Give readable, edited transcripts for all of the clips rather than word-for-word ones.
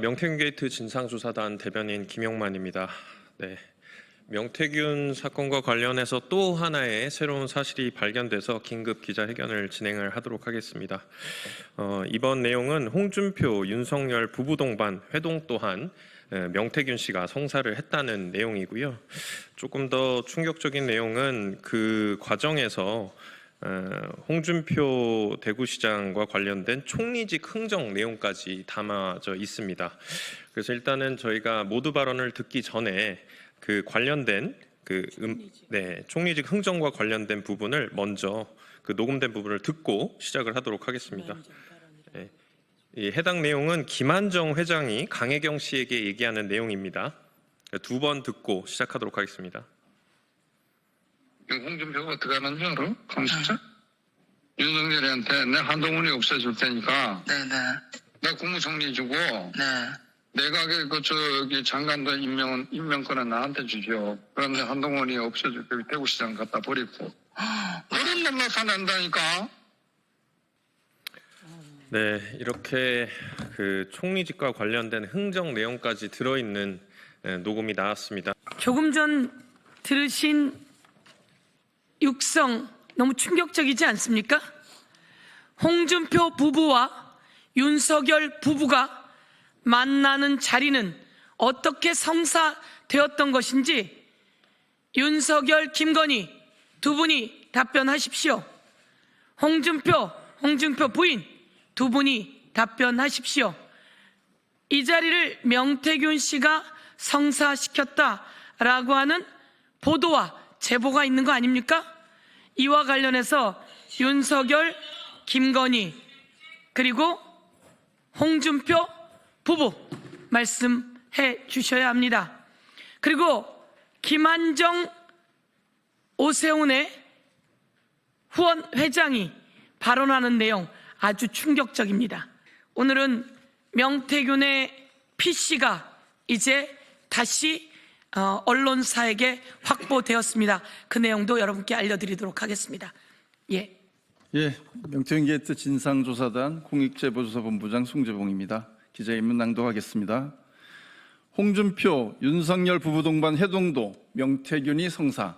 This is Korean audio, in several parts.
명태균 게이트 진상조사단 대변인 김용만입니다. 네, 명태균 사건과 관련해서 또 하나의 새로운 사실이 발견돼서 긴급 기자회견을 진행을 하도록 하겠습니다. 이번 내용은 홍준표, 윤석열 부부 동반 회동 또한 명태균 씨가 성사를 했다는 내용이고요. 조금 더 충격적인 내용은 그 과정에서 홍준표 대구시장과 관련된 총리직 흥정 내용까지 담아져 있습니다. 그래서 일단은 저희가 모두 발언을 듣기 전에 그 관련된 총리직 흥정과 관련된 부분을 먼저 그 녹음된 부분을 듣고 시작을 하도록 하겠습니다. 네. 이 해당 내용은 김한정 회장이 강혜경 씨에게 얘기하는 내용입니다. 두 번 듣고 시작하도록 하겠습니다. 홍준표가 어떻게 하는지 알아? 감시자? 윤석열이한테 내 한동훈이 없애줄 테니까 내 국무총리 주고 내각의 저기 장관도 임명권은 나한테 주죠. 그런데 한동훈이 없애줄 때 대구시장 갖다 버리고 그런 놈 나타낸다니까. 네, 이렇게 그 총리직과 관련된 흥정 내용까지 들어있는 녹음이 나왔습니다. 조금 전 들으신 육성 너무 충격적이지 않습니까? 홍준표 부부와 윤석열 부부가 만나는 자리는 어떻게 성사되었던 것인지 윤석열, 김건희 두 분이 답변하십시오. 홍준표 부인 두 분이 답변하십시오. 이 자리를 명태균 씨가 성사시켰다라고 하는 보도와 제보가 있는 거 아닙니까? 이와 관련해서 윤석열, 김건희 그리고 홍준표 부부 말씀해 주셔야 합니다. 그리고 김한정, 오세훈의 후원 회장이 발언하는 내용 아주 충격적입니다. 오늘은 명태균의 PC가 이제 다시 언론사에게 확보되었습니다. 그 내용도 여러분께 알려드리도록 하겠습니다. 명태균 게이트 진상조사단 공익제보조사본부장 송재봉입니다. 기자인문 낭독하겠습니다. 홍준표, 윤석열 부부 동반 회동도 명태균이 성사.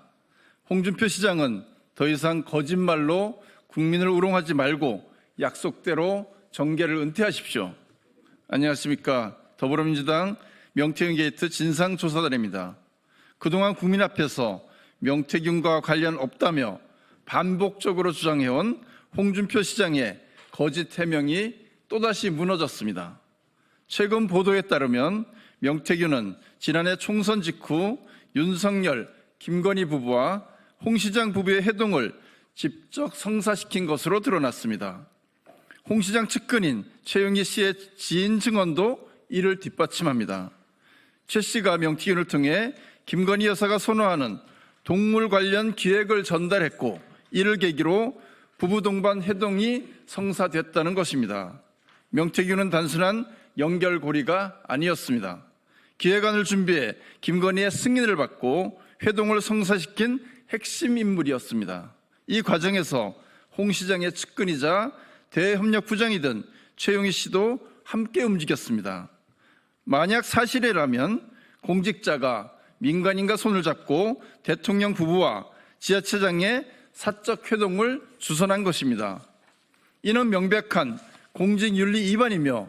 홍준표 시장은 더 이상 거짓말로 국민을 우롱하지 말고 약속대로 정계를 은퇴하십시오. 안녕하십니까. 더불어민주당 명태균 게이트 진상조사단입니다. 그동안 국민 앞에서 명태균과 관련 없다며 반복적으로 주장해온 홍준표 시장의 거짓 해명이 또다시 무너졌습니다. 최근 보도에 따르면 명태균은 지난해 총선 직후 윤석열, 김건희 부부와 홍 시장 부부의 회동을 직접 성사시킨 것으로 드러났습니다. 홍 시장 측근인 최영희 씨의 지인 증언도 이를 뒷받침합니다. 최 씨가 명태균을 통해 김건희 여사가 선호하는 동물 관련 기획을 전달했고 이를 계기로 부부 동반 회동이 성사됐다는 것입니다. 명태균은 단순한 연결고리가 아니었습니다. 기획안을 준비해 김건희의 승인을 받고 회동을 성사시킨 핵심 인물이었습니다. 이 과정에서 홍 시장의 측근이자 대협력부장이던 최영희 씨도 함께 움직였습니다. 만약 사실이라면 공직자가 민간인과 손을 잡고 대통령 부부와 지자체장의 사적 회동을 주선한 것입니다. 이는 명백한 공직윤리 위반이며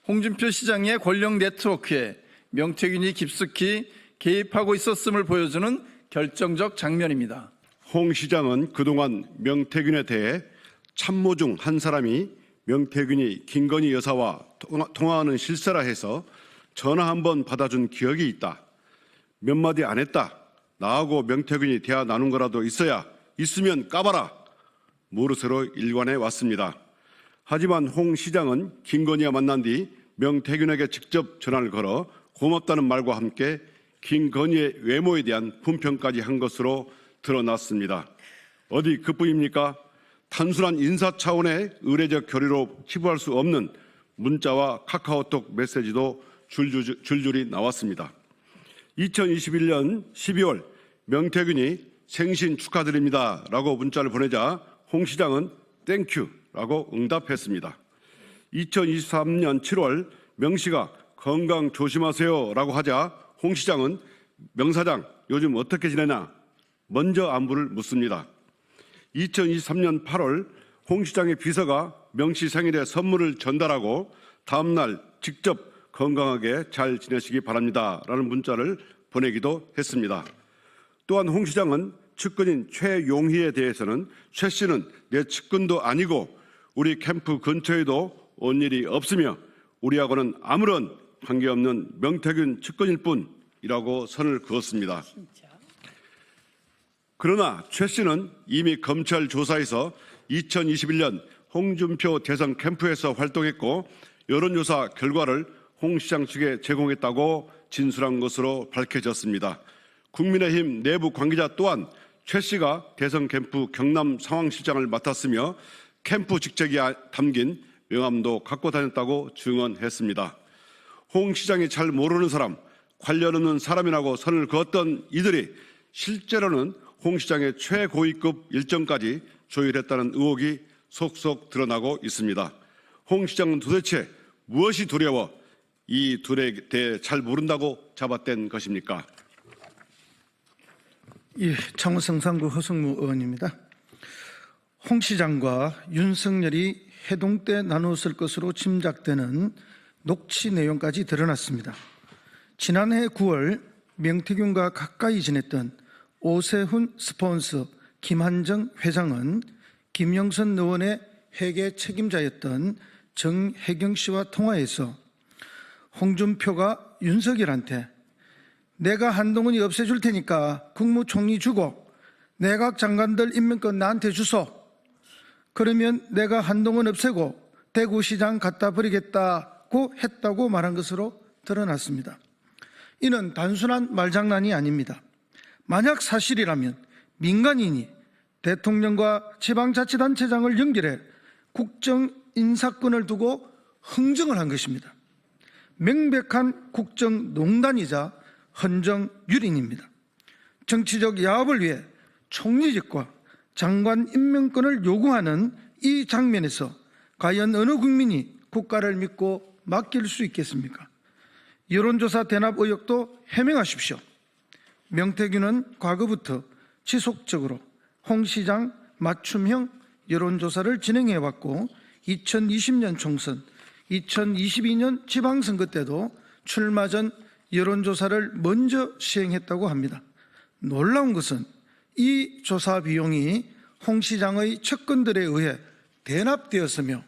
홍준표 시장의 권력 네트워크에 명태균이 깊숙이 개입하고 있었음을 보여주는 결정적 장면입니다. 홍 시장은 그동안 명태균에 대해 참모 중 한 사람이 명태균이 김건희 여사와 통화하는 실세라 해서 전화 한번 받아준 기억이 있다. 몇 마디 안 했다. 나하고 명태균이 대화 나눈 거라도 있으면 까봐라. 무릇으로 일관해 왔습니다. 하지만 홍 시장은 김건희와 만난 뒤 명태균에게 직접 전화를 걸어 고맙다는 말과 함께 김건희의 외모에 대한 품평까지 한 것으로 드러났습니다. 어디 그뿐입니까? 단순한 인사 차원의 의례적 교류로 치부할 수 없는 문자와 카카오톡 메시지도 줄줄이 나왔습니다. 2021년 12월 명태균이 생신 축하드립니다 라고 문자를 보내자 홍 시장은 땡큐 라고 응답했습니다. 2023년 7월 명 씨가 건강 조심하세요라고 하자 홍 시장은 명 사장 요즘 어떻게 지내냐 먼저 안부를 묻습니다. 2023년 8월 홍 시장의 비서가 명 씨 생일에 선물을 전달하고 다음 날 직접 건강하게 잘 지내시기 바랍니다라는 문자를 보내기도 했습니다. 또한 홍 시장은 측근인 최용희에 대해서는 최 씨는 내 측근도 아니고 우리 캠프 근처에도 온 일이 없으며 우리하고는 아무런 관계없는 명태균 측근일 뿐이라고 선을 그었습니다. 그러나 최 씨는 이미 검찰 조사에서 2021년 홍준표 대선 캠프에서 활동했고 여론조사 결과를 홍 시장 측에 제공했다고 진술한 것으로 밝혀졌습니다. 국민의힘 내부 관계자 또한 최 씨가 대선 캠프 경남 상황실장을 맡았으며 캠프 직책이 담긴 명함도 갖고 다녔다고 증언했습니다. 홍 시장이 잘 모르는 사람, 관련 없는 사람이라고 선을 그었던 이들이 실제로는 홍 시장의 최고위급 일정까지 조율했다는 의혹이 속속 드러나고 있습니다. 홍 시장은 도대체 무엇이 두려워 이 둘에 대해 잘 모른다고 잡아댄 것입니까? 예, 창원성 3구 허성무 의원입니다. 홍 시장과 윤석열이 해동 때 나누었을 것으로 짐작되는 녹취 내용까지 드러났습니다. 지난해 9월 명태균과 가까이 지냈던 오세훈 스폰서 김한정 회장은 김영선 의원의 회계 책임자였던 정혜경 씨와 통화해서 홍준표가 윤석열한테 내가 한동훈이 없애줄 테니까 국무총리 주고 내각 장관들 임명권 나한테 주소. 그러면 내가 한동훈 없애고 대구시장 갖다 버리겠다고 했다고 말한 것으로 드러났습니다. 이는 단순한 말장난이 아닙니다. 만약 사실이라면 민간인이 대통령과 지방자치단체장을 연결해 국정 인사권을 두고 흥정을 한 것입니다. 명백한 국정농단이자 헌정유린입니다. 정치적 야합을 위해 총리직과 장관 임명권을 요구하는 이 장면에서 과연 어느 국민이 국가를 믿고 맡길 수 있겠습니까? 여론조사 대납 의혹도 해명하십시오. 명태균은 과거부터 지속적으로 홍 시장 맞춤형 여론조사를 진행해왔고 2020년 총선, 2022년 지방선거 때도 출마 전 여론조사를 먼저 시행했다고 합니다. 놀라운 것은 이 조사 비용이 홍 시장의 측근들에 의해 대납되었으며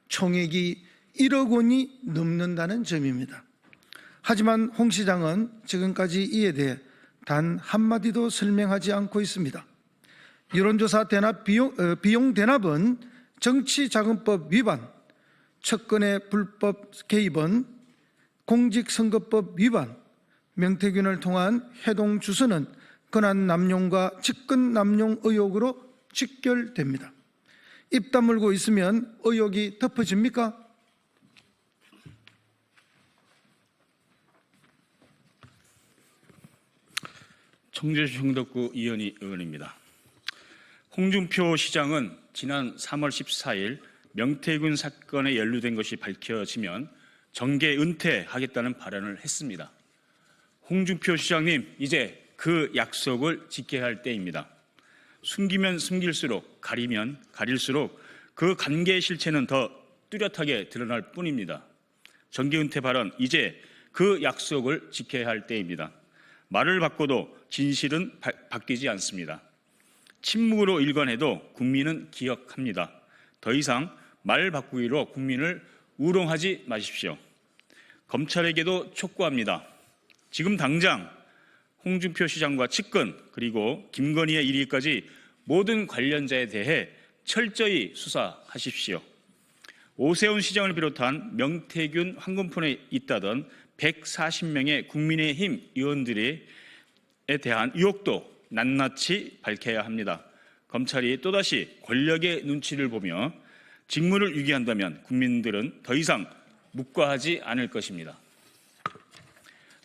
총액이 1억 원이 넘는다는 점입니다. 하지만 홍 시장은 지금까지 이에 대해 단 한마디도 설명하지 않고 있습니다. 여론조사 대납 비용 대납은 정치자금법 위반, 측근의 불법 개입은 공직선거법 위반, 명태균을 통한 해동 주소는 권한 남용과 직권 남용 의혹으로 직결됩니다. 입 다물고 있으면 의혹이 덮어집니까? 청주시 형덕구 이현희 의원입니다. 홍준표 시장은 지난 3월 14일 명태균 사건에 연루된 것이 밝혀지면 정계 은퇴하겠다는 발언을 했습니다. 홍준표 시장님, 이제 그 약속을 지켜야 할 때입니다. 숨기면 숨길수록, 가리면 가릴수록 그 관계의 실체는 더 뚜렷하게 드러날 뿐입니다. 정계 은퇴 발언, 이제 그 약속을 지켜야 할 때입니다. 말을 바꿔도 진실은 바뀌지 않습니다. 침묵으로 일관해도 국민은 기억합니다. 더 이상 말 바꾸기로 국민을 우롱하지 마십시오. 검찰에게도 촉구합니다. 지금 당장 홍준표 시장과 측근 그리고 김건희의 1위까지 모든 관련자에 대해 철저히 수사하십시오. 오세훈 시장을 비롯한 명태균 황금폰에 있다던 140명의 국민의힘 의원들에 대한 의혹도 낱낱이 밝혀야 합니다. 검찰이 또다시 권력의 눈치를 보며 직무를 유기한다면 국민들은 더 이상 묵과하지 않을 것입니다.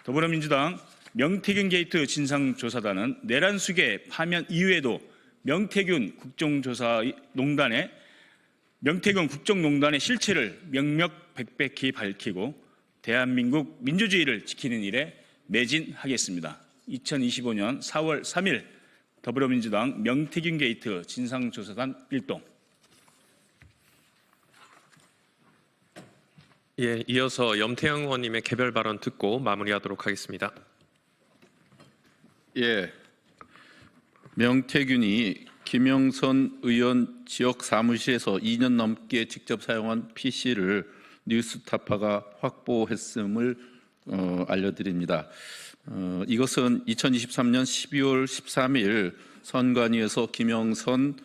더불어민주당 명태균 게이트 진상조사단은 내란수계 파면 이후에도 명태균 국정농단의 실체를 명명백백히 밝히고 대한민국 민주주의를 지키는 일에 매진하겠습니다. 2025년 4월 3일 더불어민주당 명태균 게이트 진상조사단 1동. 예, 이어서 염태영 의원님의 개별 발언 듣고 마무리하도록 하겠습니다. 예, 명태균이 김영선 의원 지역 사무실에서 2년 넘게 직접 사용한 PC를 뉴스타파가 확보했음을 알려드립니다. 이것은 2023년 12월 13일 선관위에서 김영선,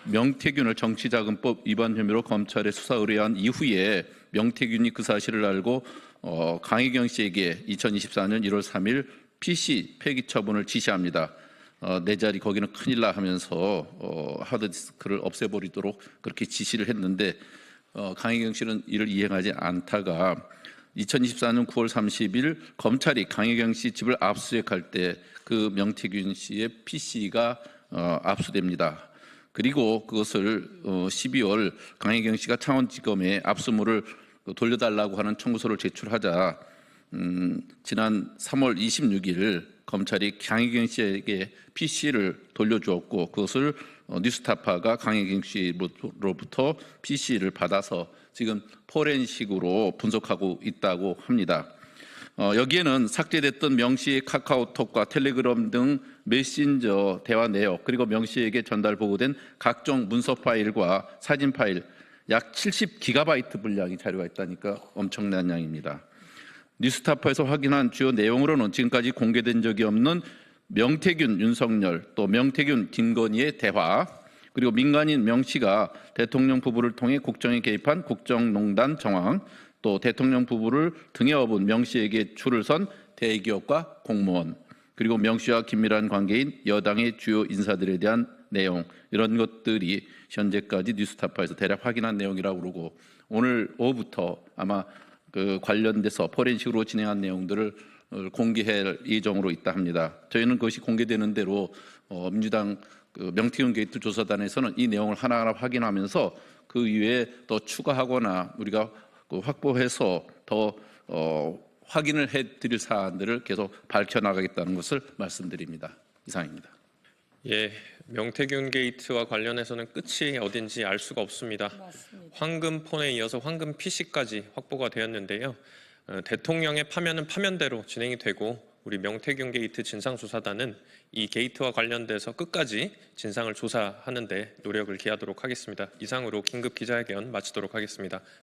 명태균을 정치자금법 위반 혐의로 검찰에 수사 의뢰한 이후에 명태균이 그 사실을 알고 강혜경 씨에게 2024년 1월 3일 PC 폐기 처분을 지시합니다. 내 자리 거기는 큰일 나 하면서 하드디스크를 없애버리도록 그렇게 지시를 했는데 강혜경 씨는 이를 이행하지 않다가 2024년 9월 30일 검찰이 강혜경 씨 집을 압수수색할 때 그 명태균 씨의 PC가 압수됩니다. 그리고 그것을 12월 강혜경 씨가 창원지검에 압수물을 돌려달라고 하는 청구서를 제출하자 지난 3월 26일 검찰이 강혜경 씨에게 PC를 돌려주었고 그것을 뉴스타파가 강혜경 씨로부터 PC를 받아서 지금 포렌식으로 분석하고 있다고 합니다. 여기에는 삭제됐던 명 씨의 카카오톡과 텔레그램 등 메신저 대화 내역 그리고 명 씨에게 전달 보고된 각종 문서 파일과 사진 파일 약 70GB 분량의 자료가 있다니까 엄청난 양입니다. 뉴스타파에서 확인한 주요 내용으로는 지금까지 공개된 적이 없는 명태균, 윤석열, 또 명태균, 김건희의 대화, 그리고 민간인 명 씨가 대통령 부부를 통해 국정에 개입한 국정농단 정황, 또 대통령 부부를 등에 업은 명 씨에게 줄을 선 대기업과 공무원, 그리고 명 씨와 긴밀한 관계인 여당의 주요 인사들에 대한 내용, 이런 것들이 현재까지 뉴스타파에서 대략 확인한 내용이라고 그러고 오늘 오후부터 아마 그 관련돼서 포렌식으로 진행한 내용들을 공개할 예정으로 있다 합니다. 저희는 그것이 공개되는 대로 민주당 그 명태균 게이트 조사단에서는 이 내용을 하나하나 확인하면서 그 이외에 더 추가하거나 우리가 확보해서 더 확인을 해드릴 사안들을 계속 밝혀나가겠다는 것을 말씀드립니다. 이상입니다. 예, 명태균 게이트와 관련해서는 끝이 어딘지 알 수가 없습니다. 황금폰에 이어서 황금 PC까지 확보가 되었는데요. 대통령의 파면은 파면대로 진행이 되고 우리 명태균 게이트 진상조사단은 이 게이트와 관련돼서 끝까지 진상을 조사하는 데 노력을 기하도록 하겠습니다. 이상으로 긴급 기자회견 마치도록 하겠습니다.